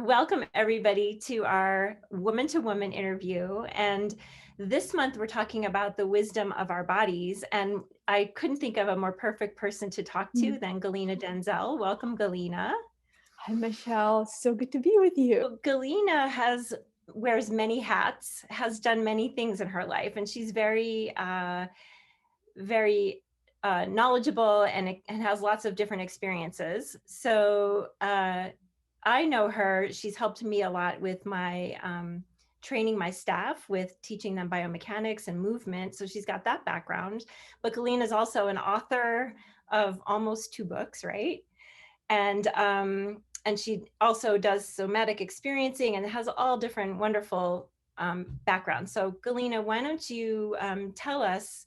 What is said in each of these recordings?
Welcome everybody to our woman to woman interview. And this month we're talking about the wisdom of our bodies. And I couldn't think of a more perfect person to talk to than Galina Denzel. Welcome, Galina. Hi, Michelle. So good to be with you. Well, Galina wears many hats, has done many things in her life, and she's very knowledgeable and has lots of different experiences. So I know her. She's helped me a lot with my training my staff with teaching them biomechanics and movement. So she's got that background. But Galina is also an author of almost 2 books, right? And she also does somatic experiencing and has all different wonderful backgrounds. So Galina, why don't you tell us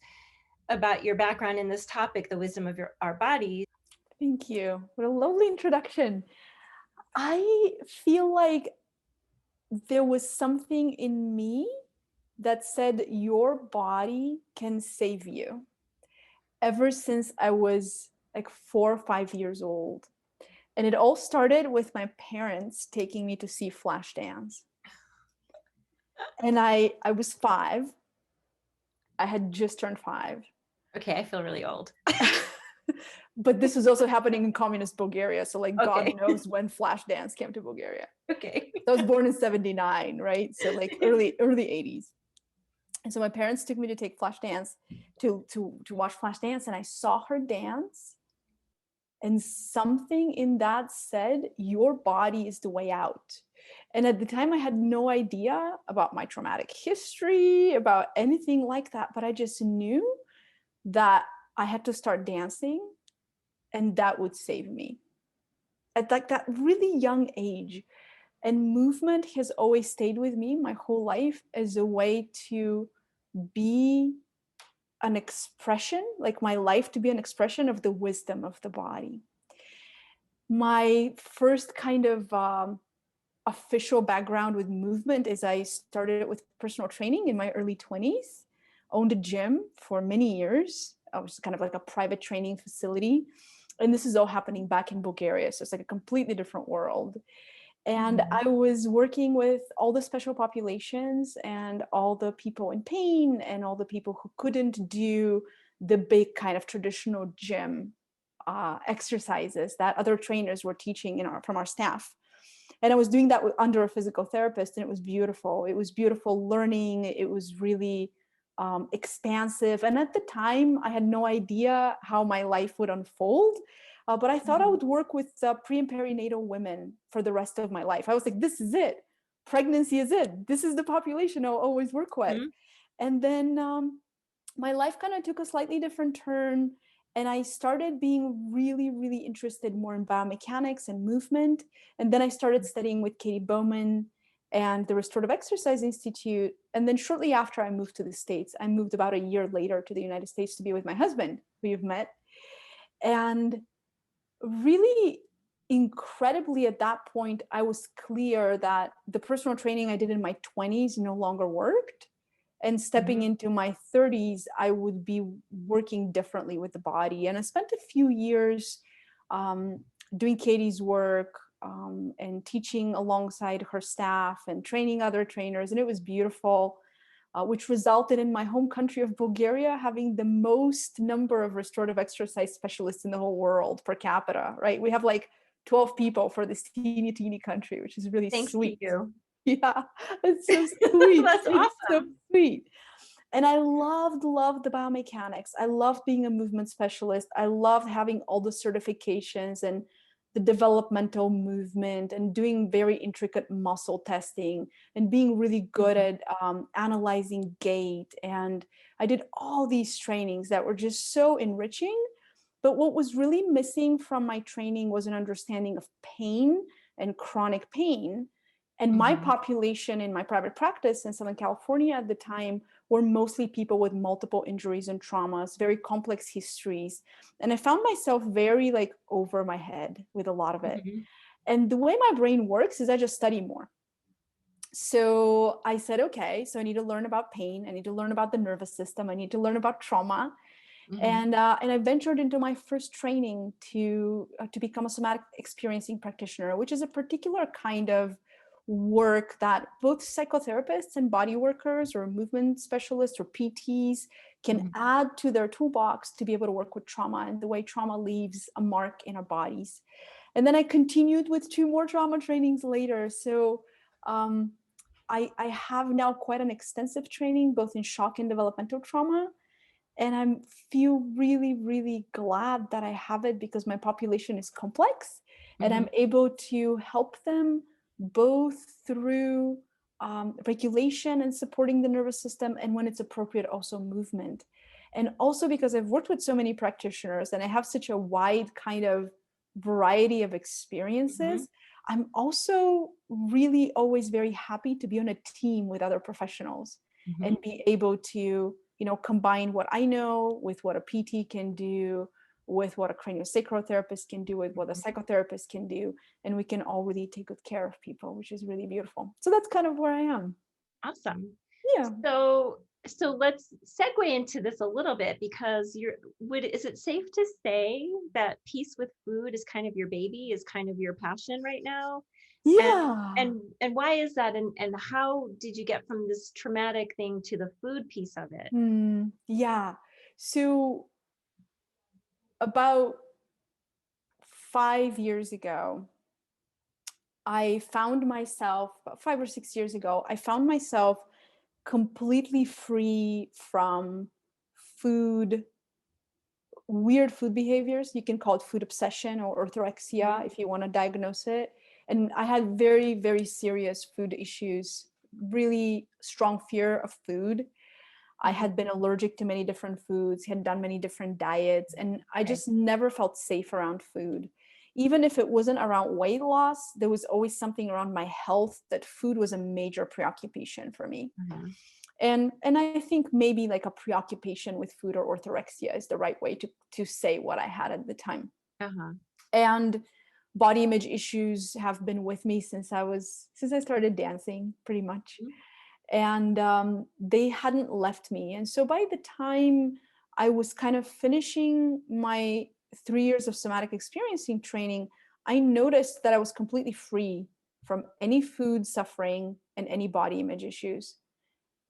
about your background in this topic, the wisdom of our bodies. Thank you. What a lovely introduction. I feel like there was something in me that said your body can save you ever since I was like 4 or 5 years old. And it all started with my parents taking me to see Flashdance. And I was 5. I had just turned 5. Okay, I feel really old. But this was also happening in communist Bulgaria. So like Okay. God knows when Flashdance came to Bulgaria. Okay. So I was born in 79, right? So like early 80s. And so my parents took me to take Flashdance to watch Flashdance, and I saw her dance. And something in that said, your body is the way out. And at the time, I had no idea about my traumatic history, about anything like that. But I just knew that I had to start dancing, and that would save me at like that really young age. And movement has always stayed with me my whole life as a way to be an expression, like my life to be an expression of the wisdom of the body. My first kind of official background with movement is I started with personal training in my early 20s, owned a gym for many years. I was kind of like a private training facility. And this is all happening back in Bulgaria. So it's like a completely different world. And I was working with all the special populations and all the people in pain and all the people who couldn't do the big kind of traditional gym exercises that other trainers were teaching from our staff. And I was doing that under a physical therapist, and it was beautiful. It was beautiful learning. It was really expansive. And at the time, I had no idea how my life would unfold. But I thought I would work with pre and perinatal women for the rest of my life. I was like, this is it. Pregnancy is it. This is the population I'll always work with. And then my life kind of took a slightly different turn. And I started being really, really interested more in biomechanics and movement. And then I started studying with Katie Bowman and the Restorative Exercise Institute. And then shortly after I moved to the States, I moved about a year later to the United States to be with my husband, who you've met. And really incredibly at that point, I was clear that the personal training I did in my 20s no longer worked. And stepping into my 30s, I would be working differently with the body. And I spent a few years doing Katie's work and teaching alongside her staff and training other trainers. And it was beautiful, which resulted in my home country of Bulgaria having the most number of restorative exercise specialists in the whole world per capita, right? We have like 12 people for this teeny country, which is really sweet. Thank you. Yeah, it's so sweet. That's awesome. So sweet. And I loved the biomechanics. I loved being a movement specialist. I loved having all the certifications and the developmental movement and doing very intricate muscle testing and being really good at analyzing gait. And I did all these trainings that were just so enriching. But what was really missing from my training was an understanding of pain and chronic pain. And my population in my private practice in Southern California at the time were mostly people with multiple injuries and traumas, very complex histories. And I found myself very like over my head with a lot of it. And the way my brain works is I just study more. So I said, okay, so I need to learn about pain. I need to learn about the nervous system. I need to learn about trauma. And I ventured into my first training to become a somatic experiencing practitioner, which is a particular kind of work that both psychotherapists and body workers or movement specialists or PTs can Mhm. add to their toolbox to be able to work with trauma and the way trauma leaves a mark in our bodies. And then I continued with 2 more trauma trainings later. So um, I have now quite an extensive training, both in shock and developmental trauma. And I feel really, really glad that I have it because my population is complex and Mhm. I'm able to help them both through regulation and supporting the nervous system, and when it's appropriate, also movement. And also because I've worked with so many practitioners and I have such a wide kind of variety of experiences, Mhm. I'm also really always very happy to be on a team with other professionals and Mhm. be able to combine what I know with what a PT can do, with what a craniosacral therapist can do, with what a Mhm. psychotherapist can do, and we can all really take good care of people, which is really beautiful. So that's kind of where I am. Awesome. Yeah. So let's segue into this a little bit because is it safe to say that peace with food is kind of your baby, is kind of your passion right now? And Yeah. why is that? And how did you get from this traumatic thing to the food piece of it? Yeah. So about 5 years ago, I found myself, about 5 or 6 years ago, I found myself completely free from food, weird food behaviors. You can call it food obsession or orthorexia Mhm. if you want to diagnose it. And I had very, very serious food issues, really strong fear of food. I Mhm. had been allergic to many different foods, had done many different diets, and I Okay. just never felt safe around food. Even if it wasn't around weight loss, there was always something around my health that food was a major preoccupation for me. Uh-huh. And I think maybe like a preoccupation with food or orthorexia is the right way to say what I had at the time. Uh-huh. And body image issues have been with me since I started dancing, pretty much. Mhm. And they hadn't left me. And so by the time I was kind of finishing my 3 years of somatic experiencing training, I noticed that I was completely free from any food suffering and any body image issues.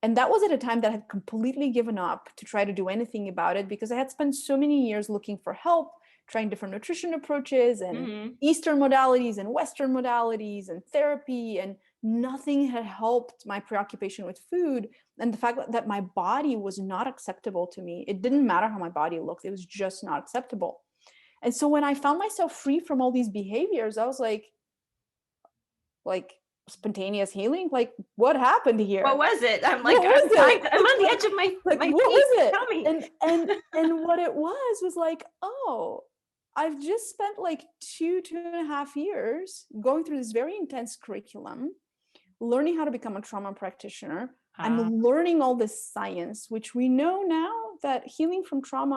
And that was at a time that I had completely given up to try to do anything about it because I had spent so many years looking for help, trying different nutrition approaches and Mhm. Eastern modalities and Western modalities and therapy, and nothing had helped my preoccupation with food. And the fact that my body was not acceptable to me, it didn't matter how my body looked, it was just not acceptable. And so when I found myself free from all these behaviors, I was like spontaneous healing, like what happened What here? was it? I'm What like, was it? I'm on the edge of my Like my what seat. was it? Tell me. And what it was like, oh, I've just spent like 2.5 years going through this very intense curriculum, learning how to become a trauma practitioner. I'm Uh, learning all this science, which we know now that healing from trauma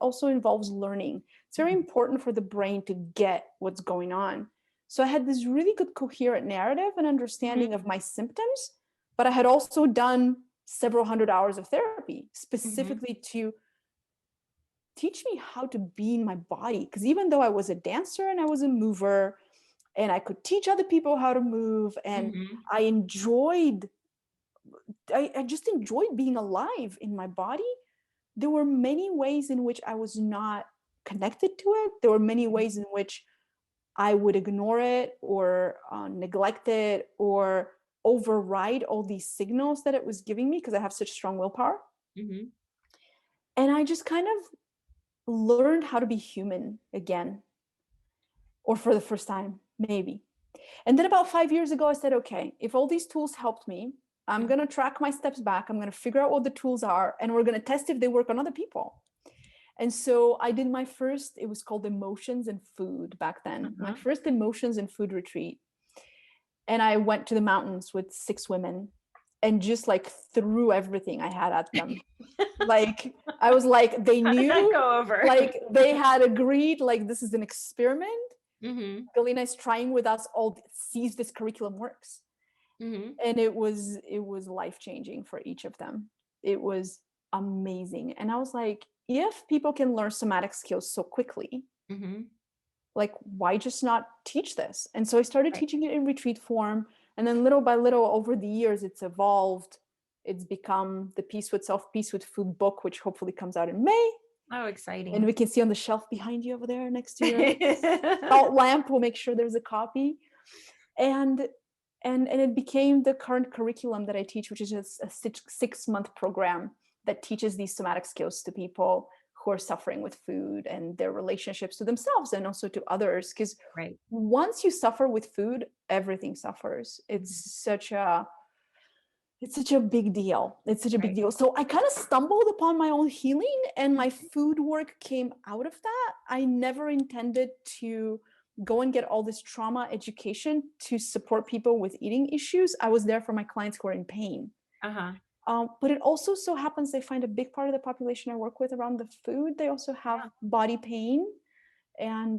also involves learning. It's very mhm. important for the brain to get what's going on. So I had this really good coherent narrative and understanding Mhm. of my symptoms, but I had also done several hundred hours of therapy Mhm. specifically to teach me how to be in my body. Because even though I was a dancer and I was a mover and I could teach other people how to move, and Mhm. I enjoyed I just enjoyed being alive in my body, there were many ways in which I was not connected to it. There were many ways in which I would ignore it or neglect it or override all these signals that it was giving me because I have such strong willpower. Mhm. And I just kind of learned how to be human again, or for the first time, maybe. And then about 5 years ago, I said, okay, if all these tools helped me, I'm Mhm. going to track my steps back. I'm going to figure out what the tools are, and we're going to test if they work on other people. And so I did my first, it was called Emotions and Food back then, my Uh-huh. first Emotions and Food retreat. And I went to the mountains with 6 women and just like threw everything I had at them. Like, I was like, they How did that knew, go over? like, they had agreed, like, this is an experiment. Mhm. Galina is trying with us all, see if this curriculum works. Mhm. And it was life-changing for each of them. It was amazing. And I was like, if people can learn somatic skills so quickly, Mhm. like why just not teach this? And so I started Right. teaching it in retreat form. And then little by little over the years, it's evolved. It's become the Peace with Self, Peace with Food book, which hopefully comes out in May. Oh, And exciting. we can see on the shelf behind you over there next to your salt lamp. We'll make sure there's a copy. And it became the current curriculum that I teach, which is just a 6-month program that teaches these somatic skills to people who are suffering with food and their relationships to themselves and also to others. Because Right. once you suffer with food, everything suffers. It's such a big deal. It's such a big Right. deal. So I kind of stumbled upon my own healing, and my food work came out of that. I never intended to go and get all this trauma education to support people with eating issues. I was there for my clients who are in pain. Uh-huh. But it also so happens they find a big part of the population I work with around the food. They also have body pain and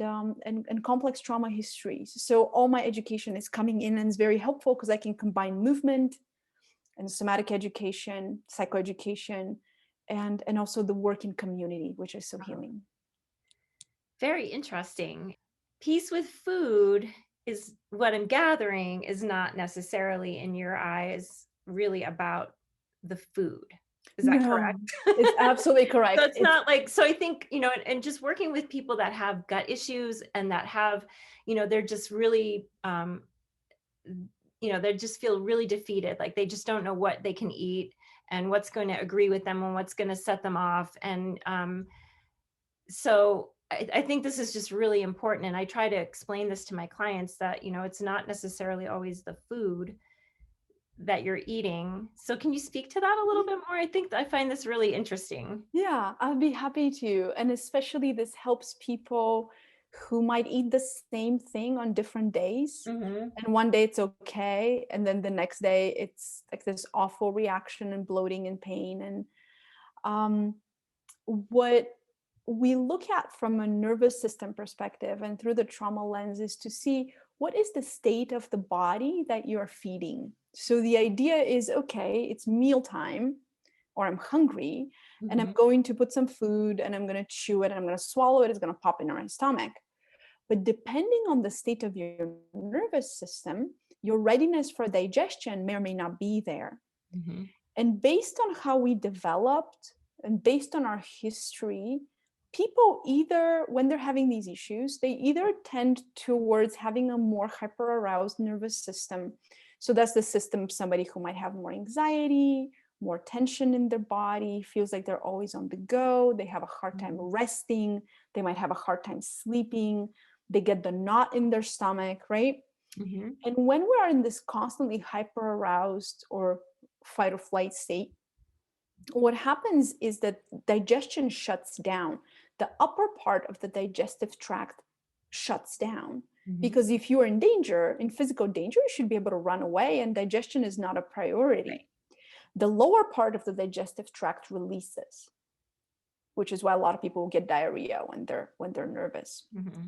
complex trauma histories. So all my education is coming in and is very helpful because I can combine movement and somatic education, psychoeducation, and also the work in community, which is so healing. Very interesting. Peace with food is what I'm gathering is not necessarily in your eyes really about the food. Is that correct? It's absolutely correct. So it's not like, so I think, and just working with people that have gut issues and that have, they're just really, they just feel really defeated. Like they just don't know what they can eat and what's going to agree with them and what's going to set them off. And so I think this is just really important. And I try to explain this to my clients that, it's not necessarily always the food that you're eating. So can you speak to that a little bit more? I find this really interesting. Yeah, I'd be happy to. And especially this helps people who might eat the same thing on different days. Mm-hmm. And one day it's okay. And then the next day it's like this awful reaction and bloating and pain. And what we look at from a nervous system perspective and through the trauma lens is to see what is the state of the body that you're feeding. So the idea is, okay, it's mealtime or I'm hungry and I'm going to put some food and I'm going to chew it and I'm going to swallow it. It's going to pop into my stomach. But depending on the state of your nervous system, your readiness for digestion may or may not be there. Mm-hmm. And based on how we developed and based on our history, people either, when they're having these issues, they either tend towards having a more hyper-aroused nervous system. So that's the system of somebody who might have more anxiety, more tension in their body, feels like they're always on the go. They have a hard time resting. They might have a hard time sleeping. They get the knot in their stomach, right? Mm-hmm. And when we are in this constantly hyper-aroused or fight or flight state, what happens is that digestion shuts down. The upper part of the digestive tract shuts down. Because if you are in danger, in physical danger, you should be able to run away, and digestion is not a priority. Right. The lower part of the digestive tract releases, which is why a lot of people get diarrhea when they're nervous. Mm-hmm.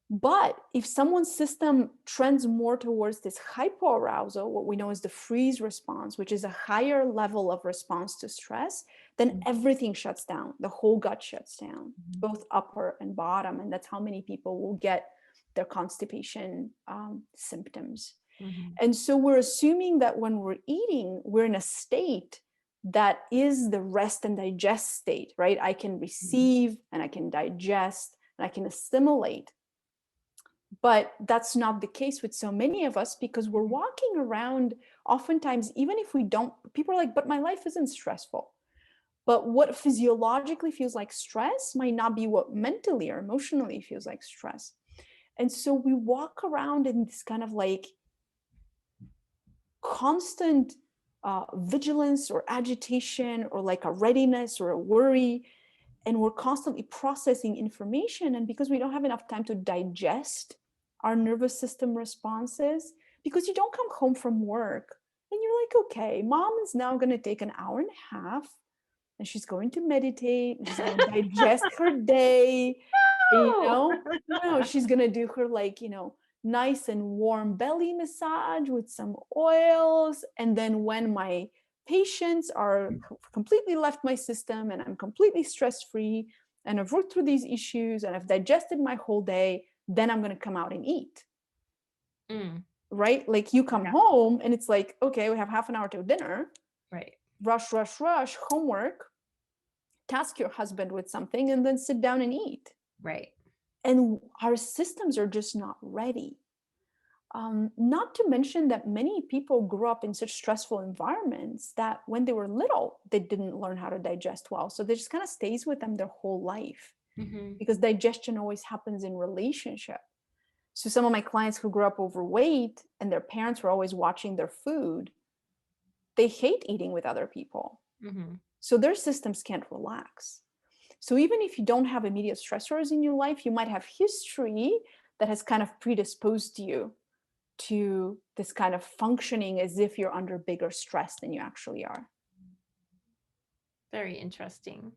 But if someone's system trends more towards this hypoarousal, what we know is the freeze response, which is a higher level of response to stress, then everything shuts down. The whole gut shuts down, both upper and bottom. And that's how many people will get their constipation symptoms. Mm-hmm. And so we're assuming that when we're eating, we're in a state that is the rest and digest state, right? I can receive and I can digest and I can assimilate. But that's not the case with so many of us, because we're walking around oftentimes, even if we don't, people are like, but my life isn't stressful. But what physiologically feels like stress might not be what mentally or emotionally feels like stress. And so we walk around in this kind of like constant vigilance or agitation or like a readiness or a worry. And we're constantly processing information. And because we don't have enough time to digest our nervous system responses, because you don't come home from work and you're like, okay, mom is now going to take an hour and a half and she's going to meditate, and she's going to digest her day. No, she's going to do her like, nice and warm belly massage with some oils. And then when my patients are completely left my system and I'm completely stress-free and I've worked through these issues and I've digested my whole day, then I'm going to come out and eat. right? Like you come home and it's like, okay, we have half an hour till dinner. Right. Rush, rush, rush, homework, task your husband with something, and then sit down and eat. Right. And our systems are just not ready. Not to mention that many people grew up in such stressful environments that when they were little, they didn't learn how to digest well. So they just kind of stays with them their whole life, because digestion always happens in relationship. So some of my clients who grew up overweight and their parents were always watching their food, they hate eating with other people. So their systems can't relax. So even if you don't have immediate stressors in your life, you might have history that has kind of predisposed you to this kind of functioning as if you're under bigger stress than you actually are. Very interesting.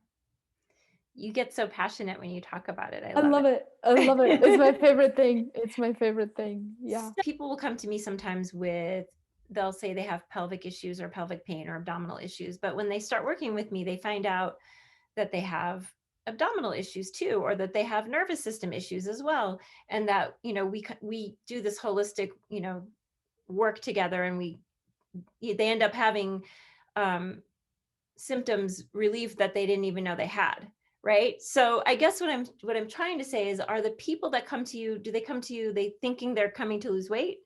You get so passionate when you talk about it. I love it. I love it. It's my favorite thing. It's my favorite thing. Yeah. People will come to me sometimes with, they'll say they have pelvic issues or pelvic pain or abdominal issues, but when they start working with me, they find out that they have abdominal issues too, or that they have nervous system issues as well. And that, we do this holistic, work together, and they end up having symptoms relief that they didn't even know they had. Right. So I guess what I'm trying to say is, are the people that come to you, do they come to you, they thinking they're coming to lose weight,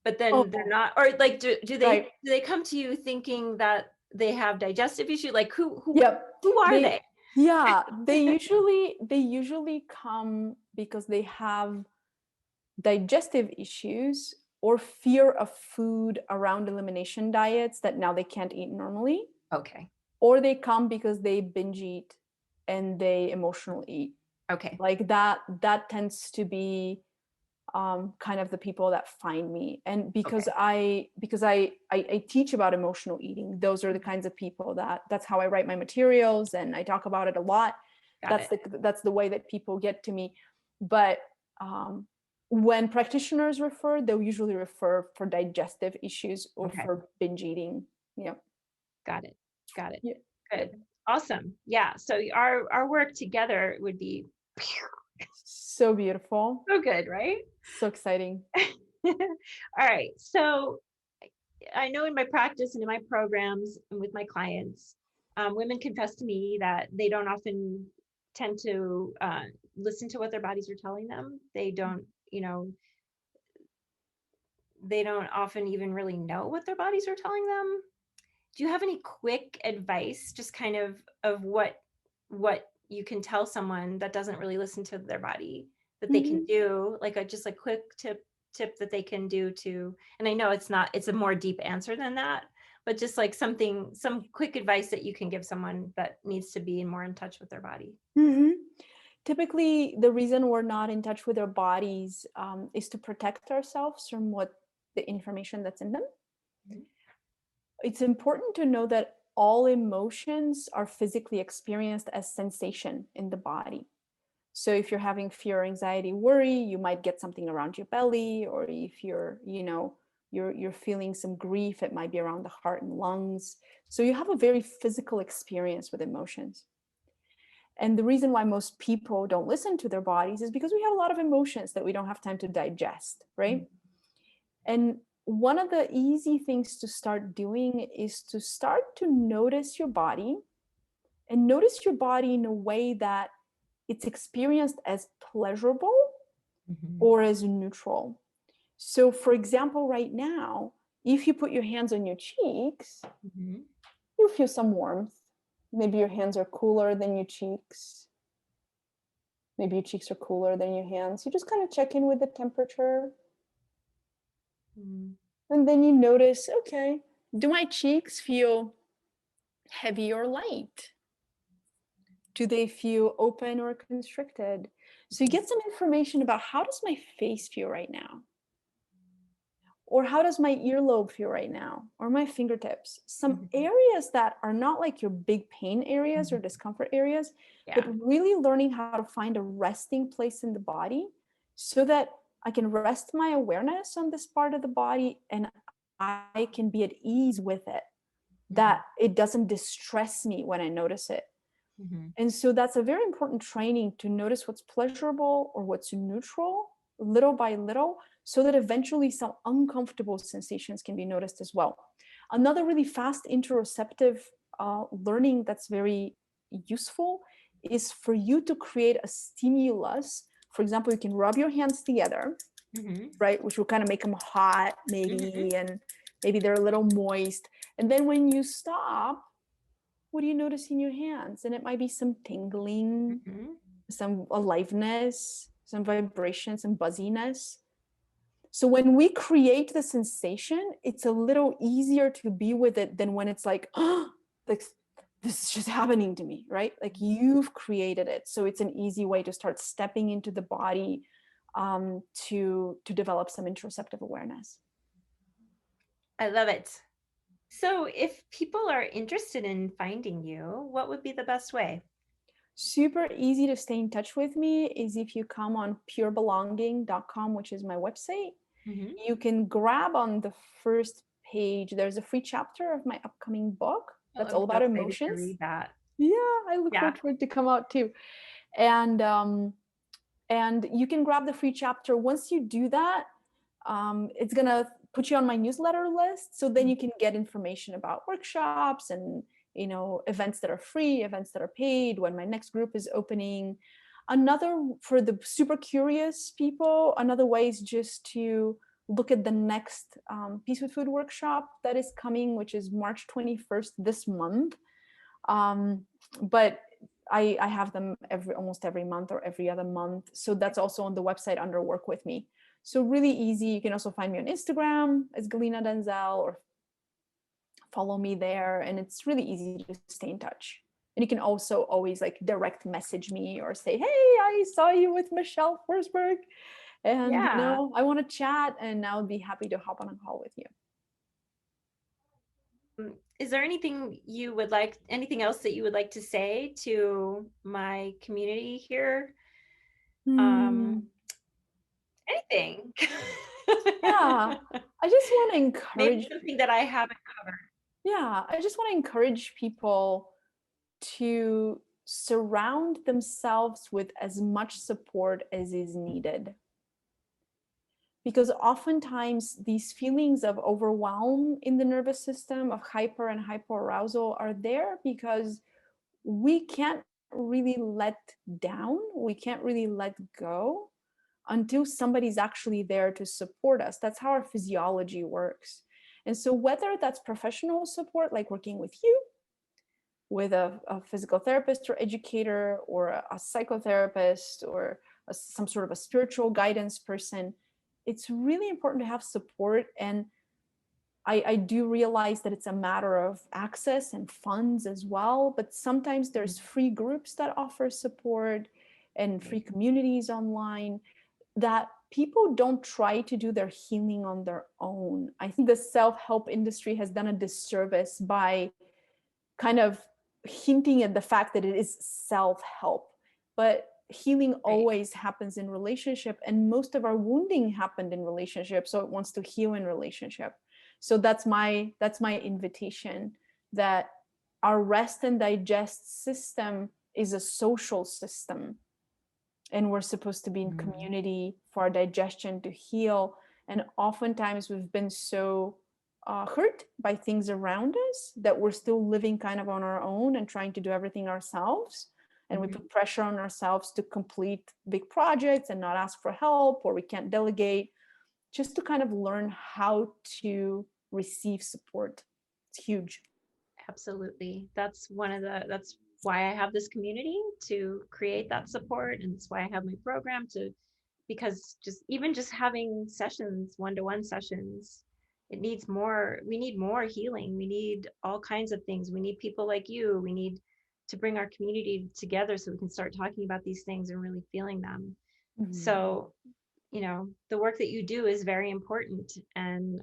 but then they're not? Or like, do they come to you thinking that they have digestive issue? Like who are they? Yeah, they usually come because they have digestive issues or fear of food around elimination diets that now they can't eat normally. Okay. Or they come because they binge eat and they emotional eat. Okay. Like that tends to be kind of the people that find me. And because I teach about emotional eating, those are the kinds of people that's how I write my materials, and I talk about it a lot. That's the way that people get to me. But when practitioners refer, they'll usually refer for digestive issues or for binge eating. Yeah. Got it. Yeah. Good. Awesome. Yeah. So our work together would be so beautiful. So good, right? So exciting. All right. So I know in my practice and in my programs and with my clients, women confess to me that they don't often tend to listen to what their bodies are telling them. They don't, they don't often even really know what their bodies are telling them. Do you have any quick advice, just kind of what you can tell someone that doesn't really listen to their body, that they can do, like just a quick tip that they can do to, and I know it's a more deep answer than that, but just like some quick advice that you can give someone that needs to be more in touch with their body? Typically, the reason we're not in touch with our bodies is to protect ourselves from the information that's in them. It's important to know that all emotions are physically experienced as sensation in the body. So if you're having fear, anxiety, worry, you might get something around your belly, or if you're feeling some grief, it might be around the heart and lungs. So you have a very physical experience with emotions. And the reason why most people don't listen to their bodies is because we have a lot of emotions that we don't have time to digest, right? And one of the easy things to start doing is to start to notice your body, and notice your body in a way that it's experienced as pleasurable or as neutral. So for example, right now, if you put your hands on your cheeks, you'll feel some warmth. Maybe your hands are cooler than your cheeks. Maybe your cheeks are cooler than your hands. You just kind of check in with the temperature. And then you notice, okay, do my cheeks feel heavy or light? Do they feel open or constricted? So you get some information about, how does my face feel right now? Or how does my earlobe feel right now? Or my fingertips? Some areas that are not like your big pain areas or discomfort areas, but really learning how to find a resting place in the body so that I can rest my awareness on this part of the body and I can be at ease with it, that it doesn't distress me when I notice it. And so that's a very important training, to notice what's pleasurable or what's neutral little by little, so that eventually some uncomfortable sensations can be noticed as well. Another really fast interoceptive learning that's very useful is for you to create a stimulus. For example, you can rub your hands together, right, which will kind of make them hot maybe, and maybe they're a little moist. And then when you stop, what do you notice in your hands? And it might be some tingling, some aliveness, some vibration, some buzziness. So when we create the sensation, it's a little easier to be with it than when it's like, oh, like this is just happening to me, right? Like you've created it. So it's an easy way to start stepping into the body, to develop some interoceptive awareness. I love it. So if people are interested in finding you, what would be the best way? Super easy to stay in touch with me is if you come on purebelonging.com, which is my website. You can grab on the first page, there's a free chapter of my upcoming book that's all about emotions. To read that. Yeah, I look forward for it to come out too. And you can grab the free chapter. Once you do that, it's gonna put you on my newsletter list, so then you can get information about workshops and events that are free, events that are paid, when my next group is opening. Another, for the super curious people, another way is just to look at the next Peace with Food workshop that is coming, which is March 21st this month. But I have them almost every month or every other month. So that's also on the website under Work With Me. So really easy. You can also find me on Instagram as Galina Denzel, or follow me there. And it's really easy to stay in touch. And you can also always like direct message me or say, hey, I saw you with Michele Forsberg, and I want to chat, and I would be happy to hop on a call with you. Is there anything else that you would like to say to my community here? Anything? Yeah, I just want to encourage. Maybe something that I haven't covered. Yeah, I just want to encourage people to surround themselves with as much support as is needed. Because oftentimes these feelings of overwhelm in the nervous system, of hyper and hypoarousal, are there because we can't really let down, we can't really let go until somebody's actually there to support us. That's how our physiology works. And so whether that's professional support, like working with you, with a physical therapist or educator, or a psychotherapist, or some sort of a spiritual guidance person, it's really important to have support. And I do realize that it's a matter of access and funds as well, but sometimes there's free groups that offer support and free communities online, that people don't try to do their healing on their own. I think the self-help industry has done a disservice by kind of hinting at the fact that it is self-help, but healing always happens in relationship, and most of our wounding happened in relationship, so it wants to heal in relationship. So that's my invitation, that our rest and digest system is a social system, and we're supposed to be in community for our digestion to heal. And oftentimes we've been so hurt by things around us that we're still living kind of on our own and trying to do everything ourselves. And we put pressure on ourselves to complete big projects and not ask for help, or we can't delegate, just to kind of learn how to receive support. It's huge. Absolutely. That's why I have this community, to create that support. And that's why I have my program, because just having sessions, one-to-one sessions, we need more healing. We need all kinds of things. We need people like you. We need to bring our community together so we can start talking about these things and really feeling them. So, the work that you do is very important. And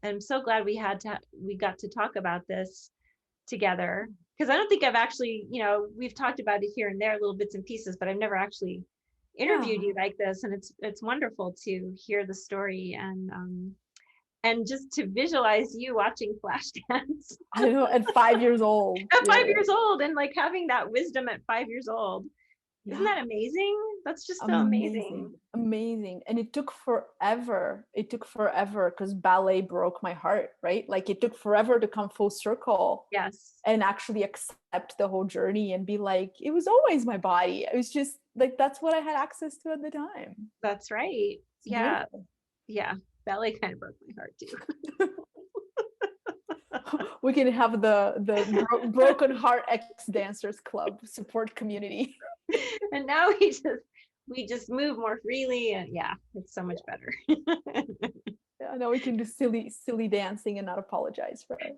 I'm so glad we got to talk about this together, because I don't think I've actually, we've talked about it here and there, little bits and pieces, but I've never actually interviewed you like this. And it's wonderful to hear the story, and just to visualize you watching Flashdance. I know, at 5 years old. At 5 years old, and like having that wisdom at 5 years old. Isn't Yeah. that amazing? That's just so Amazing, amazing. amazing. And it took forever. It took forever because ballet broke my heart, right? Like it took forever to come full circle Yes, and actually accept the whole journey and be like, it was always my body. It was just like, that's what I had access to at the time. that's right. It's Yeah, beautiful. yeah. Ballet kind of broke my heart too. We can have the broken heart ex dancers club support community. And now we just move more freely, and yeah, it's so much better. Yeah, now we can do silly dancing and not apologize for it.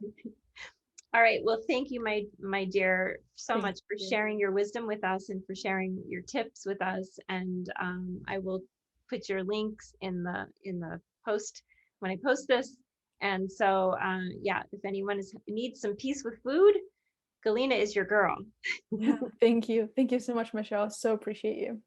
All right. Well, thank you, my dear, so Thank much for you. sharing your wisdom with us and for sharing your tips with us. And I will put your links in the post when I post this. And so, yeah, if anyone needs some peace with food, Galina is your girl. Yeah, thank you. Thank you so much, Michelle. So appreciate you.